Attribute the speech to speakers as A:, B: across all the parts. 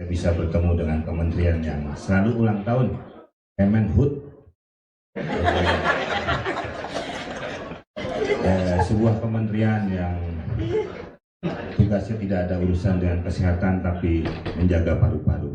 A: bisa bertemu dengan kementerian yang selalu ulang tahun, Kemenhub, sebuah kementerian yang tugasnya tidak ada urusan dengan kesehatan tapi menjaga paru-paru.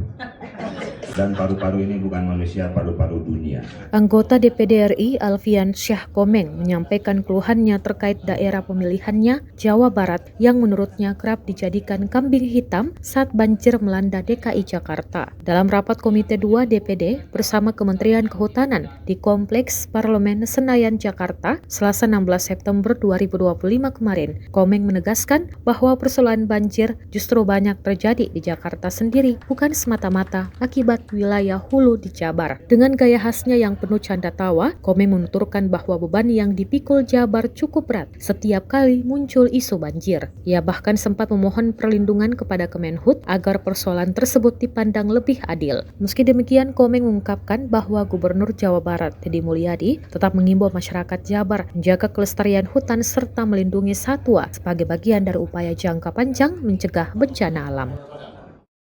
A: Dan paru-paru ini bukan manusia, paru-paru dunia.
B: Anggota DPD RI Alfian Syah Komeng menyampaikan keluhannya terkait daerah pemilihannya Jawa Barat yang menurutnya kerap dijadikan kambing hitam saat banjir melanda DKI Jakarta. Dalam rapat Komite 2 DPD bersama Kementerian Kehutanan di Kompleks Parlemen Senayan, Jakarta, Selasa 16 September 2025 kemarin, Komeng menegaskan bahwa persoalan banjir justru banyak terjadi di Jakarta sendiri, bukan semata-mata akibat wilayah hulu di Jabar. Dengan gaya khasnya yang penuh canda tawa, Komeng menuturkan bahwa beban yang dipikul Jabar cukup berat setiap kali muncul isu banjir. Ia bahkan sempat memohon perlindungan kepada Kemenhub agar persoalan tersebut dipandang lebih adil. Meski demikian, Komeng mengungkapkan bahwa Gubernur Jawa Barat Deddy Mulyadi tetap mengimbau masyarakat Jabar menjaga kelestarian hutan serta melindungi satwa sebagai bagian dari upaya jangka panjang mencegah bencana alam.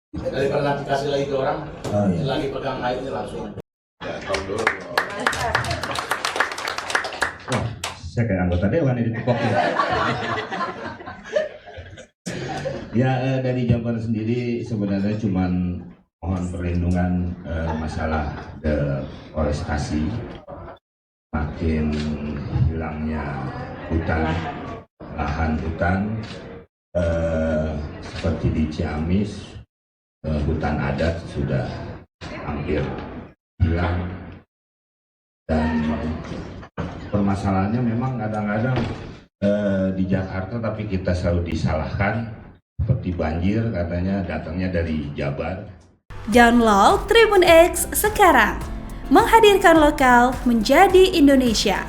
C: Daripada nanti kasih lagi ke orang, lagi pegang airnya langsung.
A: Wah, saya kayak anggota dewan ini dipokok. Ya, dari Jabar sendiri sebenarnya cuman mohon perlindungan masalah deforestasi, makin hilangnya hutan, lahan hutan, seperti di Ciamis. Hutan adat sudah hampir hilang, dan permasalahannya memang kadang-kadang di Jakarta tapi kita selalu disalahkan, seperti banjir katanya datangnya dari Jabar.
D: Download Tribun X sekarang, menghadirkan lokal menjadi Indonesia.